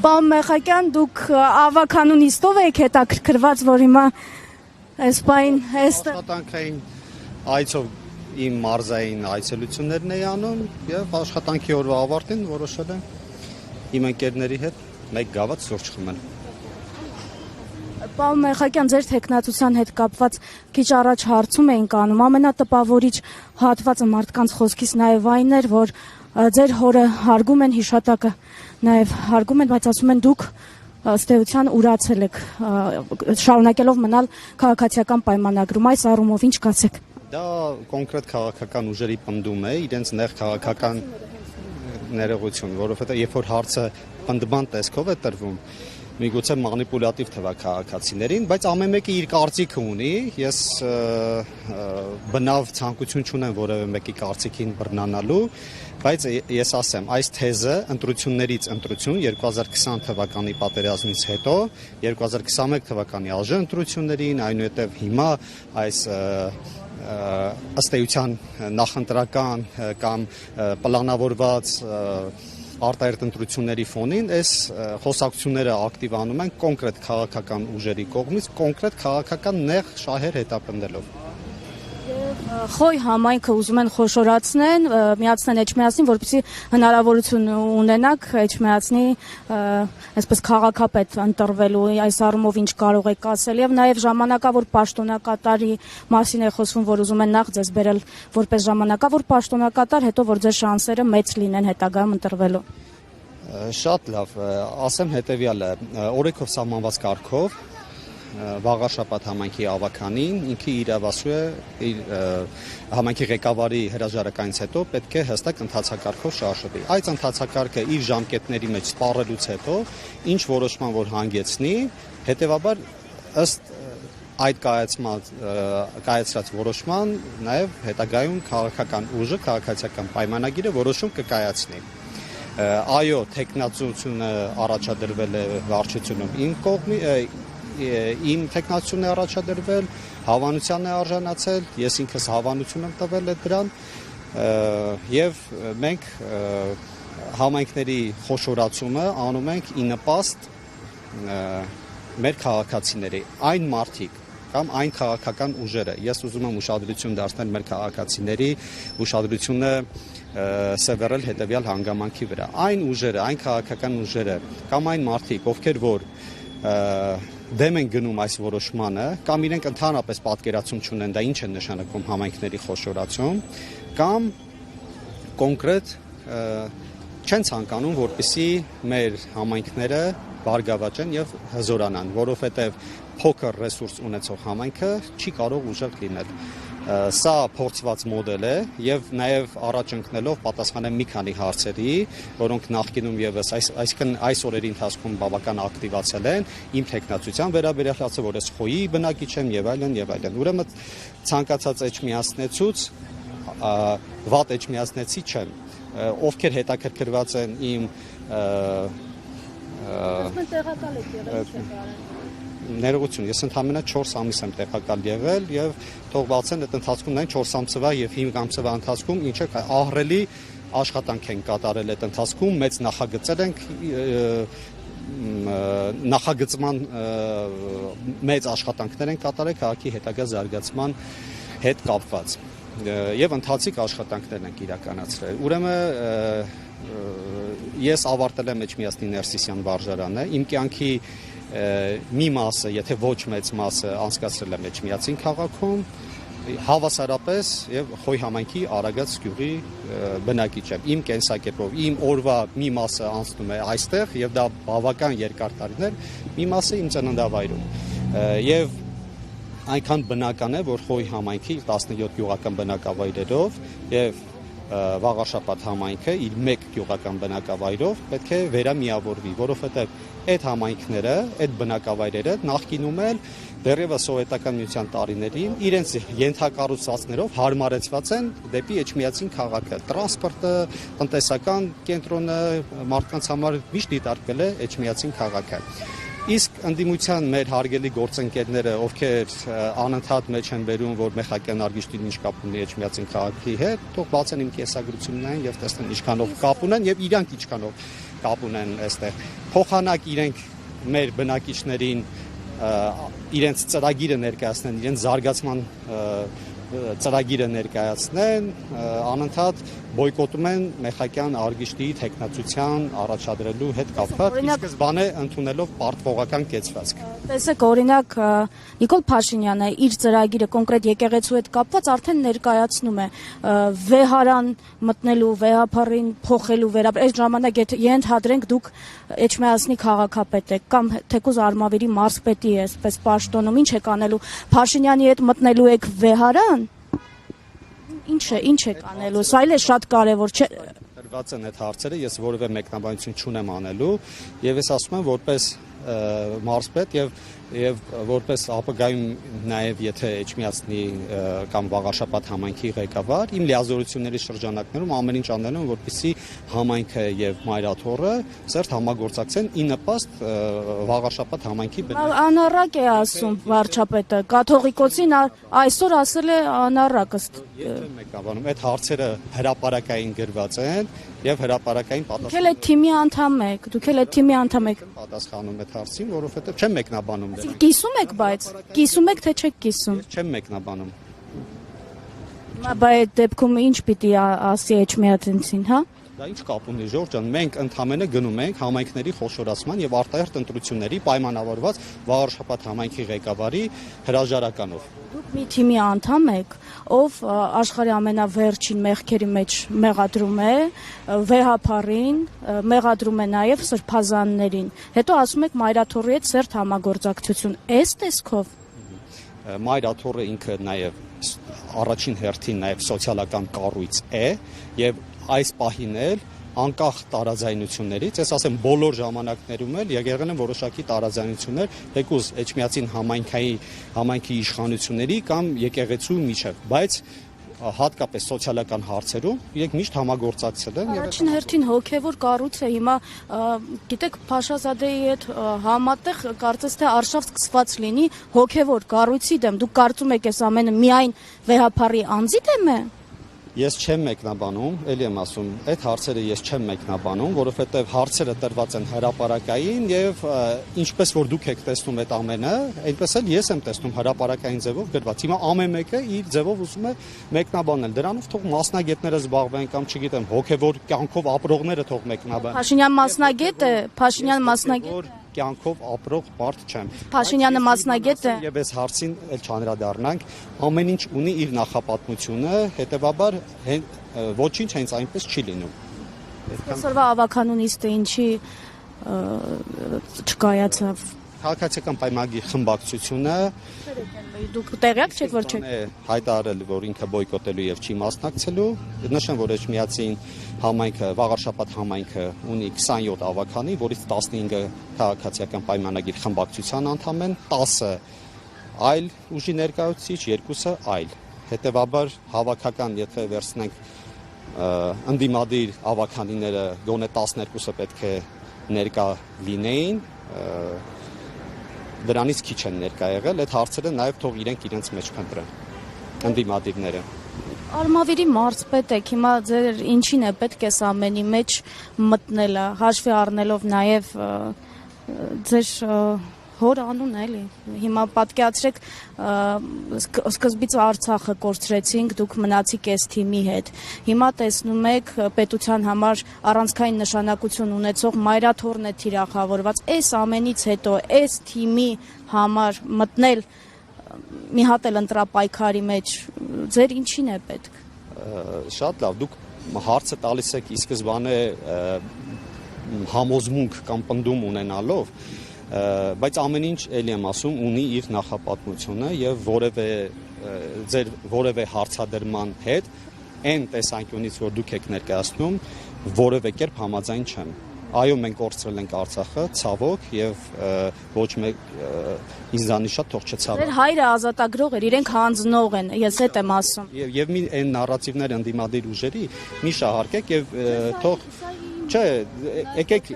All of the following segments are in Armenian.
Պարոն Մեխակյան, դուք ավականուն իստով եք հետաքրքրված, որ հիմա այս պայն աշխատանքային այցով իմ մարզային այցելություններն էի անում եւ աշխատանքի օրվա ավարտին որոշել եմ իմ ընկերների հետ մեկ գավաթ սուրճ խմել։ Պարոն Մեխակյան, ձեր տեխնացության հետ կապված քիչ առաջ հարցում էինք անում, ամենատպավորիչ հատվածը մարդկանց խոսքից նաեւ այն էր, որ ձեր հորը հարգում են հիշատակը, նաեւ հարգում են, բայց ասում են դուք ըստ էության ուրացել եք, շարունակելով մնալ քաղաքացիական պայմանագրում, այս առումով ինչ կասեք։ Դա կոնկրետ քաղաքական ուժերի պնդում է, իրենց նեղ քաղաքական ներողություն, որովհետեւ երբ որ հարցը պնդման տեսքով է տրվում, միգուցե մանիպուլատիվ թվա քաղաքացիներին, բայց ամեն մեկը իր կարծիքը ունի, ես բնավ ցանկություն չունեմ որևէ մեկի կարծիքին բռնանալու, բայց ես ասեմ, այս թեզը ընտրություններից ընտրություն 2020 թվականի պատերազմից հետո 2021 թվականի ԱԺ ընտրություններին, այնուհետև հիմա այս ըստ էության նախընտրական կամ պլանավորված արտահերտ ընտրությունների ֆոնին այս խոսակցությունները ակտիվանում են կոնկրետ քաղաքական ուժերի կողմից, կոնկրետ քաղաքական նեղ շահեր հետապնդելով։ Խոյ համայնքը ուզում են խոշորացնեն, միացնեն Էջմիածնին, որպեսզի հնարավորություն ունենաք Էջմիածնի այսպես քաղաքապետ ընտրվելու, այս առումով ինչ կարող եք ասել, եւ նաեւ ժամանակավոր պաշտոնակատարի մասին է խոսվում, որ ուզում են նախ ձեզ բերել որպես ժամանակավոր պաշտոնակատար, հետո որ ձեր շանսերը մեծ լինեն հետագայում ընտրվելու։ Շատ լավ, ասեմ հետեւյալը, օրենքով սահմանված կարգով Վաղարշապատ համայնքի ավականին ինքը իրավասու է իր համայնքի ղեկավարի հրաժարականից հետո պետք է հստակ ընթացակարգով շարժվի։ Այս ընթացակարգը իր ժամկետների մեջ սպառելուց հետո ինչ որոշման որ հանգեցնի, հետեւաբար ըստ այդ կայացրած որոշման նաև հետագայում քաղաքական ուժը, քաղաքացիական պայմանագիրը որոշում կկայացնի։ Այո, տեխնացությունը առաջադրվել է վարչությունում իմ կողմի իմ տեխնացությունն է առաջադրվել, հավանության է արժանացել, ես ինքս հավանություն եմ տվել դրան եւ մենք համայնքների խոշորացումը անում ենք ի նպաստ մեր քաղաքացիների, այն մարդիկ կամ այն քաղաքական ուժերը։ Ես ուզում եմ ուշադրություն դարձնել մեր քաղաքացիների ուշադրությունը սևեռել հետեւյալ հանգամանքի վրա։ Այն ուժերը, այն քաղաքական ուժերը կամ այն մարդիկ, ովքեր որ դեմ են գնում այս որոշմանը, կամ իրենք ընդհանրապես պատկերացում չունեն դա ինչ է նշանակում համայնքների խոշորացում, կամ կոնկրետ չեն ցանկանում, որպեսզի մեր համայնքները բարգավաճեն եւ հզորանան, որովհետեւ փոքր ռեսուրս ունեցող համայնքը չի կարող ուժեղ լինել։ Սա փորձված մոդել է եւ նաեւ առաջ ընկնելով պատասխանեմ մի քանի հարցերի, որոնք նախկինում եւս այսինքն այս օրերի ընթացքում բավական ակտիվացել են իմ տեխնացության վերաբերյալ ասել, որ ես խոյի բնակիչ եմ եւ այլն եւ այլն։ Ուրեմն ցանկացած էջմիածնեցուց վատ էջմիածնեցի չեմ, ովքեր հետաքրքրված են իմ ներողություն, ես ընդամենը 4 ամիս եմ տեղակալ եղել եւ թող բացեն այդ ընթացքում նայն 4 ամսվա եւ 5 ամսվա ընթացքում ինչը ահռելի աշխատանք են կատարել այդ ընթացքում, մեծ նախագծեր ենք նախագծման մեծ աշխատանքներ են կատարել քաղաքի հետագա զարգացման հետ կապված եւ ընթացիկ աշխատանքներ ենք իրականացրել։ Ուրեմն ես ավարտել եմ Էջմիածնի Ներսիսյան վարժարանը, իմ կյանքի մի մասը, եթե ոչ մեծ մասը անցկացրել եմ Էջմիածին քաղաքում, հավասարապես եւ Խոյ համայնքի Արագած գյուղի բնակիչ եմ։ Իմ կենսակերպով, իմ օրվա մի մասը անցնում է այստեղ եւ դա բավական երկար տարիներ, մի մասը իմ ծննդավայրում։ Եվ այնքան բնական է, որ Խոյ համայնքի 17 գյուղական բնակավայրերով եւ Վաղարշապատ համայնքը իր մեկ գյուղական բնակավայրով պետք է վերամիավորվի, որովհետև այդ համայնքները, այդ բնակավայրերը նախկինում էլ դեռևս սովետական միության տարիներին իրենց ենթակառուցվածքներով հարմարեցված են դեպի Էջմիածին քաղաքը։ Տրանսպորտը, տնտեսական կենտրոնը մարդկանց համար միշտ դիտարկվել է Էջմիածին քաղաքը։ Իսկ ընդդիմության մեր հարգելի գործընկերները, ովքեր անընդհատ մեջ են բերում, որ Մեխակյան Արգիշտին ինչ կապ ունի Էջմիածին քաղաքի հետ, թող բացեն իմ կեսագրությունն այն եւ տեսնեն ինչքանով կապ ունեն եւ իրանք ինչքանով կապ ունեն այստեղ։ Փոխանակ իրենք մեր բնակիչներին իրենց ծրագիրը ներկայացնեն, իրենց զարգացման ծրագիրը ներկայացնեն, անընդհատ բոյկոտում են մեխակյան արգիշտի տեխնացության առաջադրելու հետ կապված, սկզբանե ընդունելով պարտվողական կեցվածք։ Տեսեք, օրինակ Նիկոլ Փաշինյանը իր ծրագիրը կոնկրետ եկեղեցու հետ կապված արդեն ներկայացնում է վեհարան մտնելու, վեհապարին փոխելու վերաբերյալ։ Այս ժամանակ եթե ենթադրենք դուք Էջմիածնի քաղաքապետ եք կամ թեկուզ Արմավիրի մարզպետի եք, այսպես պաշտոնում, ինչ եք անելու, Փաշինյանի հետ մտնելու եք վեհարան։ Ինչ եք անելու, սա էլ է շատ կարևոր չէ։ Տրված են այդ հարցերը, ես որևէ մեկնաբանություն չունեմ անելու, եւ ես ասում եմ որպես մարզպետ եւ որպես ապագայում նաեւ եթե Էջմիածնի կամ Վաղարշապատ համայնքի ղեկավար իմ լիազորությունների շրջանակներում ամեն ինչ անելու եմ որպեսզի համայնքը եւ Մայրաթոռը ծերտ համագործակցեն ի նպաստ Վաղարշապատ համայնքի Անառակ է ասում վարչապետը կաթողիկոսին այսօր ասել է անառակ ըստ մեկնաբանում այդ հարցերը հրապարակային գրված են եւ հրապարակային Դուք էլ այդ թիմի անդամ եք պատասխանում այդ հարցին որովհետեւ չեմ մեկնաբանում Կիսում եք բայց կիսում եք թե չեք կիսում Չեմ մեկնաբանում Բայց այդ դեպքում ինչ պիտի ասի Էջմիածնցին, հա Դա ինչ կապ ունի Ժորժ ջան, մենք ընդհանրապես գնում ենք համայնքների խոշորացման եւ արտահերթ ընտրությունների պայմանավորված Վաղարշապատ համայնքի ղեկավարի հրաժարականով։ Դուք մի թիմի անդամ եք, ով աշխարհի ամենավերջին մեղքերի մեջ մեղադրում է վեհապարին, մեղադրում է նաեւ սրբազաններին։ Հետո ասում եք Մայրաթոռի հետ սերտ համագործակցություն։ Այս տեսքով Մայրաթոռը ինքը նաեւ առաջին հերթին նաեւ սոցիալական կառույց է եւ այս պահին էլ անկախ տարաձայնություններից, ես ասեմ բոլոր ժամանակներում էլ եղել են որոշակի տարաձայնություններ թեկուզ Էջմիածին համայնքի իշխանությունների կամ եկեղեցու միջև, բայց հատկապես սոցիալական հարցերում իրենք միշտ համագործակցել են եւ Առաջին հերթին հոգեվոր կառույց է հիմա գիտեք Փաշազադեի հետ համատեղ կարծես թե արշավ սկսված լինի հոգեվոր կառույցի դեմ դուք կարծում եք այս ամենը միայն վեհապարի անձի դեմ է Ես չեմ մեկնաբանում, ելի եմ ասում, այդ հարցերը ես չեմ մեկնաբանում, որովհետև հարցերը տրված են հրապարակային եւ ինչպես որ դուք եք տեսնում այդ ամենը, այնպես էլ ես եմ տեսնում հրապարակային ձևով գրված։ Հիմա ամեն մեկը իր ձևով ուզում է մեկնաբանել։ Դրանով թող մասնագետները զբաղվեն կամ չգիտեմ, հոգեվոր կյանքով ապրողները թող մեկնաբանեն։ Փաշինյան մասնագետ է, Փաշինյան մասնագետ կյանքով ապրող մարդ չեմ։ Փաշինյանը մասնագետ է։ Եվ այս հարցին էլ չանդրադառնանք, ամեն ինչ ունի իր նախապատմությունը, հետեւաբար ոչինչ հենց այնպես չի լինում։ Այսօրվա ավականունիստը ինչի չկայացավ։ Քաղաքացիական պայմանագրի խմբակցությունը Դուք տեղյակ չեք որ չեք հայտարարել որ ինքը բոյկոտելու եւ չի մասնակցելու նշեմ որ Էջմիածին համայնքը Վաղարշապատ համայնքը ունի 27 ավականի որից 15-ը քաղաքացիական պայմանագրի խմբակցության անդամ են 10-ը այլ ուժի ներկայացուցիչ 2-ը այլ հետեւաբար հավաքական եթե վերցնենք ընդդիմադիր ավականիները գոնե 12-ը պետք է ներկա լինեին Դրանից քիչ են ներկա եղել, այդ հարցերը նաև թող իրենց մեջ փնտրեն, ընդդիմադիրները։ Արմավիրի մարզպետ եք, հիմա ձեր ինչին է պետք է ամենի մեջ մտնելը, հաշվի առնելով նաև ձեր հոր անուն էլի։ Հիմա պատկերացրեք սկզբից Արցախը կորցրեցինք, դուք մնացիք այս թիմի հետ։ Հիմա տեսնում եք պետության համար առանցքային նշանակություն ունեցող Մայրաթոռն է թիրախավորված։ Այս ամենից հետո այս թիմի համար մտնել մի հատ էլ ընտրապայքարի մեջ ձեր ինչին է պետք։ Շատ լավ, դուք հարցը տալիս եք ի սկզբանե համոզմունք կամ պնդում ունենալով բայց ամեն ինչ ելի եմ ասում ունի իր նախապատմությունը եւ որևէ հարցադրման հետ այն տեսանկյունից որ դուք եք ներկայացնում որևէ կերպ համաձայն չեմ այո մենք կորցրել ենք Արցախը ցավոք եւ ոչ մեկ ինձանից շատ թող չցավի Ձեր հայրը ազատագրող էր իրենք հանձնող են ես այդ եմ ասում եւ մի այն նարատիվներ ընդդիմադիր ուժերի մի շահարկեք եւ թող Չէ, եկեք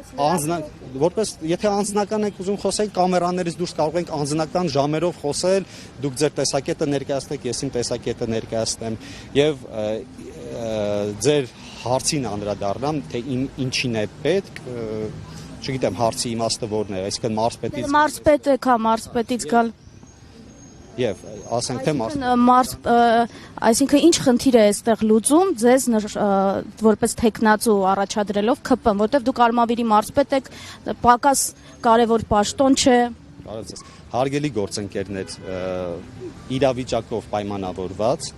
որպես եթե անձնական եք ուզում խոսել կամերաներից դուրս կարող ենք անձնական ժամերով խոսել, դուք ձեր տեսակետը ներկայացնեք, ես իմ տեսակետը ներկայացնեմ եւ ձեր հարցին անդրադառնամ, թե ինչին է պետք, չգիտեմ հարցի իմաստը որն է, այսինքն մարզպետից մարզպետից գալ եւ ասենք թե այսինքն ինչ խնդիր է այստեղ լուծում ձեզ որպես տեխնացու առաջադրելով ԿՊ-ն, որտեվ դուք Արմավիրի մարզպետ եք, պակաս կարևոր պաշտոն չէ։ Հարգելի գործընկերներ, իրավիճակով պայմանավորված,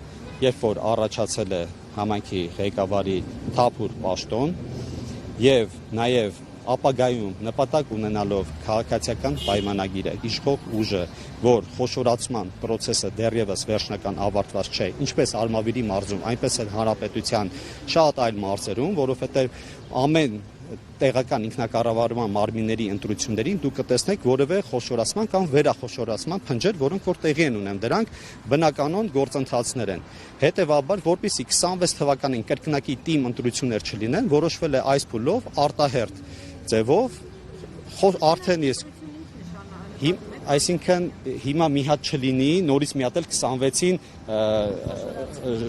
երբ որ առաջացել է համայնքի ղեկավարի թափուր պաշտոն եւ նաեւ ապագայում նպատակ ունենալով քաղաքացիական պայմանագիրը իշխող ուժը, որ խոշորացման process-ը դեռևս վերջնական ավարտված չէ, ինչպես Արմավիրի մարզում, այնպես էլ հանրապետության շատ այլ մարզերում, որովհետեւ ամեն տեղական ինքնակառավարման մարմինների ընտրություններին դուք կտեսնեք որևէ խոշորացման կամ վերախոշորացման փնջեր, որոնք որ տեղի են ունեն, դրանք բնականon գործընթացներ են։ Հետևաբար, որպեսզի 26 թվականին կրկնակի թիմ ընտրություններ չլինեն, որոշվել է այս փուլով արտահերթ ձևով արդեն ես այսինքն հիմա մի հատ չլինի, նորից մի հատ էլ 26-ին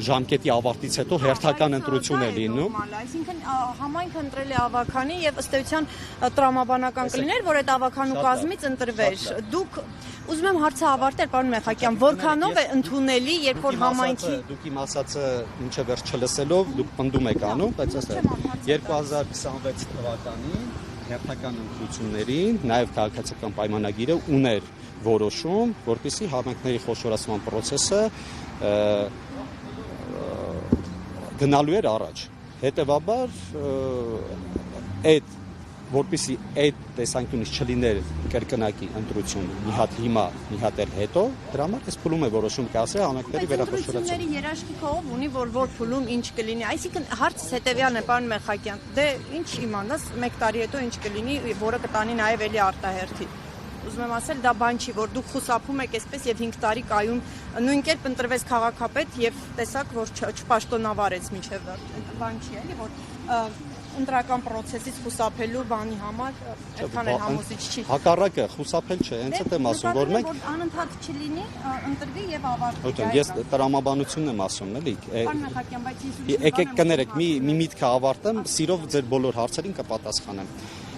ժամկետի ավարտից հետո հերթական ընտրություն է լինում։ Այսինքն համայնքը ընտրել է ավականին եւ ըստ էության տրամաբանական կլիներ, որ այդ ավականու կազմից ընտրվեր։ Դուք ուզում եմ հարցը ավարտել, պարոն Մեխակյան, որքանով է ընդունելի, երբ որ համայնքի դուք իմ ասածը ինչը վերջ չլսելով դուք պնդում եք անում, բայց ասեմ 2026 թվականին հերթական ընտրություններին նաև քաղաքացիական պայմանագիրը ուներ որոշում, որպեսզի համայնքների խոշորացման process-ը գնալու էր առաջ։ Հետևաբար այդ որպեսզի այդ տեսանկյունից չլիներ կրկնակի ընտրություն մի հատ հիմա, մի հատ էլ հետո, դրա համար այս փուլում է որոշում կայացել համայնքների վերախոշորացում։ Ընտրությունների երաշխիքը ով ունի, որ փուլում ինչ կլինի։ Այսինքն հարցս հետևյալն է, պարոն Մեխակյան, դե ինչ իմանաս 1 տարի հետո ինչ կլինի, որը կտանի նաև էլի արտահերթի։ Ուզում եմ ասել, դա բան չի, որ դուք խուսափում եք այսպես եւ 5 տարի կայուն նույն կերպ ընտրվեց քաղաքապետ եւ տեսակ, որ չպաշտոնավարեց միջև բան չի, էլի, որ ընտրական process-ից խուսափելու բանի համար այդքան էլ համոզիչ չի։ Հակառակը խուսափել չէ, հենց այդ եմ ասում, որ մենք անընդհատ չլինի, ընտրվի եւ ավարտվի։ Ես տրամաբանությունն եմ ասում, էլի։ Պարոն Մեխակյան, բայց եկեք կներեք, մի միտքը ավարտեմ, սիրով ձեր բոլոր հարցերին կպատասխանեմ։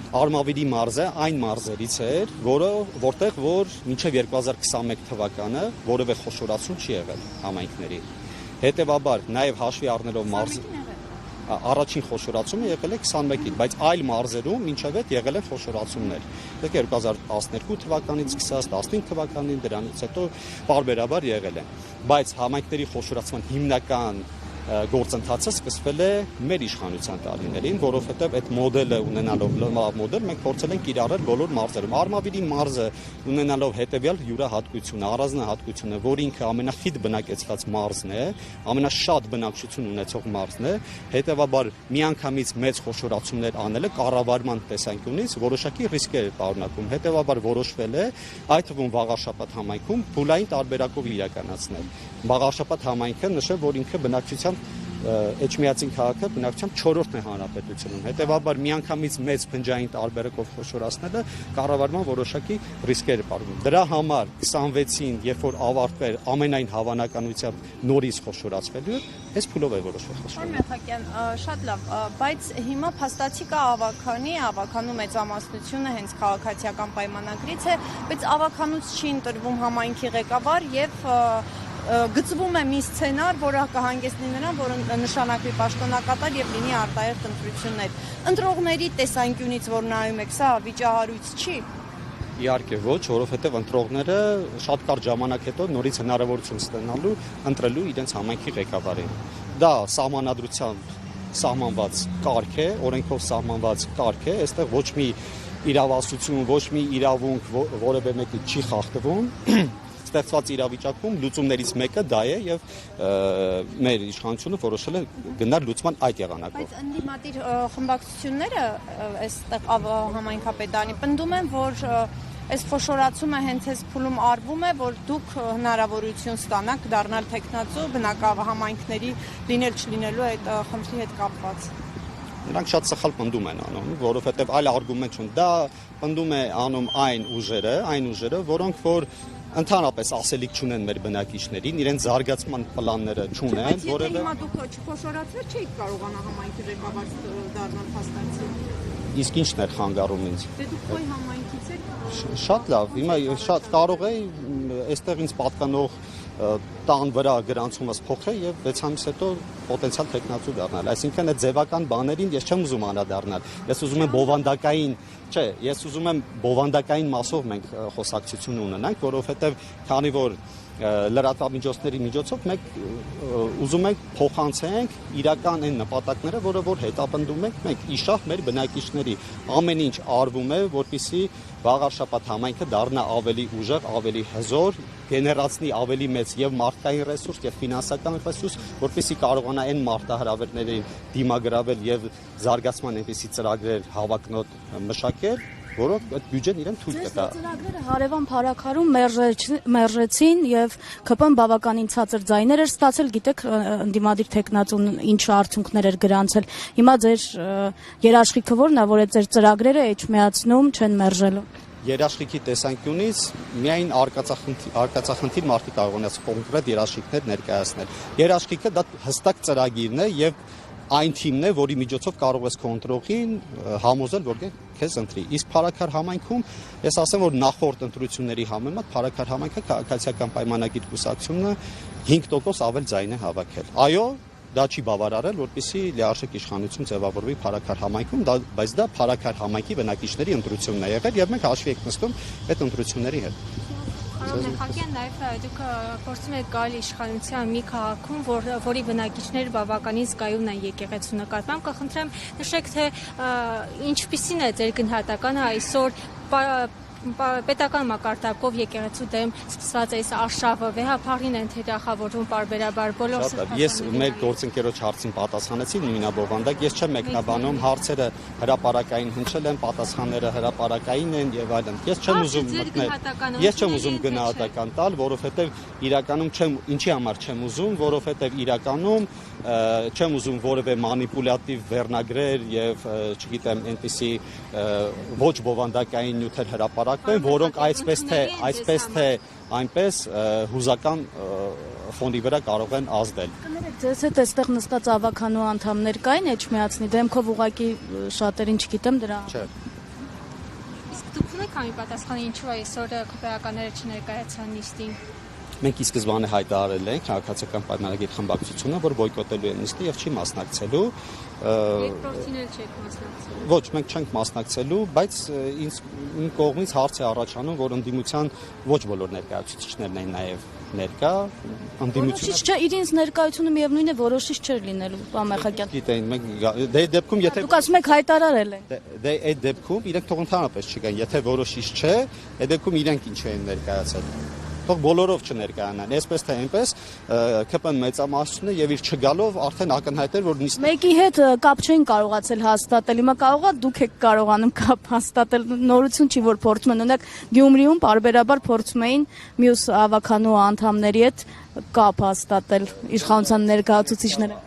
Արմավիրի մարզը այն մարզերից էր, որտեղ որ մինչև 2021 թվականը որևէ խոշորացում չի եղել համայնքների։ Հետևաբար նաև հաշվի առնելով մարզը առաջին խոշորացումը եղել է 21-ին, բայց այլ մարզերում մինչև այդ եղել են խոշորացումներ։ Դե 2012 թվականից սկսած 15 թվականին դրանից հետո բարբերաբար եղել են։ Բայց համայնքների խոշորացման հիմնական գործընթացը սկսվել է մեր իշխանության տարիներին, որովհետև այդ մոդելը ունենալով լավ մոդել մենք փորձել ենք կիրառել բոլոր մարզերում։ Արմավիրի մարզը ունենալով հետևյալ յուրահատկությունը, առանձնահատկությունը, որ ինքը ամենախիտ բնակեցված մարզն է, ամենաշատ բնակչություն ունեցող մարզն է, հետևաբար միանգամից մեծ խոշորացումներ անելը կառավարման տեսանկյունից որոշակի ռիսկեր է պարունակում։ Հետևաբար որոշվել է այդ թվում Վաղարշապատ համայնքում փուլային տարբերակով իրականացնել։ Վաղարշապատ համայնքը նշել, որ ինքը բնակչության Էջմիածին քաղաքը բնակչությամբ 4-րդն է հանրապետությունում։ Հետևաբար միանգամից մեծ փնջային տարբերակով խոշորացնելը կառավարման որոշակի ռիսկեր է պարունակում։ Դրա համար 26-ին, երբ որ ավարտվեր ամենայն հավանականությամբ նորից խոշորացվելու, այս փուլով է որոշվել խոշորացումը։ Պարոն Մեխակյան, շատ լավ, բայց հիմա փաստացի կա ավականու մեծամասնությունը հենց քաղաքացիական պայմանագրից է, բայց ավականուց չի ընտրվում համայնքի ղեկավար եւ գծվում է մի սցենար, որը կհանգեցնի նրան, որ նշանակվի պաշտոնակատար եւ լինի արտահերթ ընտրություններ։ Ընտրողների տեսանկյունից, որ նայում եք, սա վիճահարույց չի։ Իհարկե ոչ, որովհետեւ ընտրողները շատ կարճ ժամանակ հետո նորից հնարավորություն ստանալու ընտրելու իրենց համայնքի ղեկավարին։ Դա սահմանադրությամբ սահմանված կարգ է, օրենքով սահմանված կարգ է, այստեղ ոչ մի իրավասություն, ոչ մի իրավունք որևէ մեկի չի խախտվում։ Ստեղծված իրավիճակում լուծումներից մեկը դա է եւ մեր իշխանությունը որոշել է գնալ լուծման այդ եղանակով։ Բայց ընդդիմադիր խմբակցությունները այստեղ համայնքապետարանի պնդում են, որ այս խոշորացումը հենց այս փուլում արվում է, որ դուք հնարավորություն ստանաք դառնալ տեխնացու բնակավայր համայնքների լինել չլինելու այդ խնդրի հետ կապված։ նրանք շատ սխալ պնդում են անում, որովհետև այլ արգումենտ չունի։ Դա պնդում է անում այն ուժերը, որոնք որ ընդհանրապես ասելիք չունեն մեր բնակիչներին, իրենց զարգացման պլանները չունեն, որովհետև հիմա դուք չփոշորացել չէիք կարողանա համայնքի ղեկավար դառնալ փաստացի։ Իսկ ինչն էր խանգարում ինձ։ Դե դուք Խոյ համայնքից եք։ Շատ լավ, հիմա շատ կարող է այստեղ ինձ պատկանող տան վրա գրանցումս փոխել եւ 6 ամիս հետո պոտենցիալ տեխնացու դառնալ։ Այսինքն այդ ձևական բաներին ես չեմ ուզում անդրադառնալ։ Ես ուզում եմ բովանդակային, չէ, ես ուզում եմ բովանդակային մասով մենք խոսակցություն ունենանք, որովհետեւ քանի որ լրատվամիջոցների միջոցով մենք ուզում ենք փոխանցենք իրական այն նպատակները, որը որ հետապնդում ենք մենք իշահ մեր բնակիչների։ Ամեն ինչ արվում է, որպեսզի վաղարշապատ համայնքը դառնա ավելի ուժեղ, ավելի հզոր, գեներացնի ավելի մեծ եւ մարդկային ռեսուրս եւ ֆինանսական ռեսուրս, որպեսզի կարողանա այն մարտահրավերներին դիմագրավել եւ զարգացման այնպիսի ծրագրեր հավակնոտ մշակել, որոնք այդ բյուջեն իրեն թույլ կտա։ Ծրագրերը հարևան փառաքարում մերժեցին եւ ԿՊ-ն բավականին ցածր ձայներ էր ստացել, գիտեք, ընդդիմադիր տեխնացուն ինչ արդյունքներ էր գրանցել։ Հիմա ձեր երաշխիքը որն է, որ այդ ձեր ծրագրերը էջմիացնում չեն մերժելու։ Երաշխիքի տեսանկյունից միայն արկածախնդիր մարդիկ կարող են կոնկրետ երաշխիքներ ներկայացնել։ Երաշխիքը դա հստակ ծրագիրն է եւ այն թիմն է, որի միջոցով կարող ես կոնտրոլին համոզել, որ քեզ ընտրի։ Իսկ Փարաքար համայնքում ես ասեմ, որ նախորդ ընտրությունների համեմատ Փարաքար համայնքը քաղաքացիական պայմանագիր կուսակցությունը 5% ավել ձայն է հավաքել։ Այո, դա չի բավարարել, որպեսզի լիարժեք իշխանություն ձևավորվի Փարաքար համայնքում, բայց դա Փարաքար համայնքի բնակիչների ընտրությունն է եղել եւ մենք հաշվի ենք նստում այդ ընտրությունների հետ։ Խակյան նաև դուք փորձում եք գալ իշխանության մի քաղաքում, որի բնակիչները բավականին զգայուն են եկեղեցու նկատմամբ, կխնդրեմ նշեք, թե ինչպիսին է ձեր գնահատականը այսօր պետական մակարդակով եկեղեցու դեմ սկսված այս արշավը վեհապարին են թիրախավորում պարբերաբար բոլոր սրբազանները։ Ես մեր գործընկերոջ հարցին պատասխանեցի նույնաբովանդակ, ես չեմ մեկնաբանում հարցերը հրապարակային հնչել են, պատասխանները հրապարակային են եւ այլն։ Ես չեմ ուզում մտնել, ես չեմ ուզում գնահատական տալ, որովհետեւ իրականում ինչի համար չեմ ուզում, որովհետեւ իրականում չեմ ուզում որևէ մանիպուլյատիվ վերնագրեր եւ չգիտեմ այնպիսի ոչ բովանդակային նյութեր հրապարակվեն, որոնք այսպես թե այնպես հուզական ֆոնի վրա կարող են ազդել։ Կներեք, ձեզ հետ այստեղ նստած ավականու անդամներ կային էջմիածնի դեմքով ուղակի շատերին չգիտեմ դրա։ Չէ։ Իսկ դուք ունեք համի պատասխանը ինչու այսօր քպեականները չներկայացան նիստին։ Մենք ի սկզբանե հայտարարել ենք քաղաքացիական պայմանագիր խմբակցությունը, որ բոյկոտելու է նիստը եւ չի մասնակցելու։ Երկրորդին էլ չեք մասնակցելու։ Ոչ, մենք չենք մասնակցելու, բայց իմ կողմից հարց է առաջանում, որ ընդդիմության ոչ բոլոր ներկայացուցիչներն են նաեւ ներկա, ընդդիմությունը։ Չէ, իրենց ներկայությունը միևնույն է որոշիչ չէր լինելու, պարոն Մեղակյան։ Գիտեին, մենք դե դեպքում եթե Դուք ասում եք հայտարարել են։ Դե այդ դեպքում իրենք թող ընդհանրապես չգան, եթե որոշիչ չէ, այդ դեպքում իրենք ինչ են ներկայացել։ Թող բոլորով չներկայանան, այսպես թե այնպես ԿՊ-ն մեծամասնությունը եւ իր չգալով արդեն ակնհայտ էր, որ նիստը Մեկի հետ կապ չեն կարողացել հաստատել, հիմա կարողա դուք եք կարողանում կապ հաստատել, նորություն չի, որ փորձում են, օրինակ Գյումրիում բարբերաբար փորձում էին մյուս ավականու անդամների հետ կապ հաստատել իշխանության ներկայացուցիչները։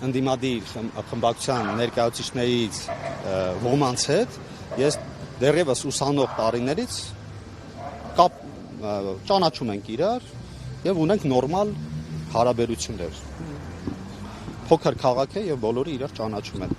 Ընդդիմադիր խմբակցության ներկայացուցիչներից ոմանց հետ ես դեռևս ուսանող տարիներից կապ ճանաչում ենք իրար եւ ունենք նորմալ հարաբերություններ։ Փոքր քաղաք է եւ բոլորը իրար ճանաչում են։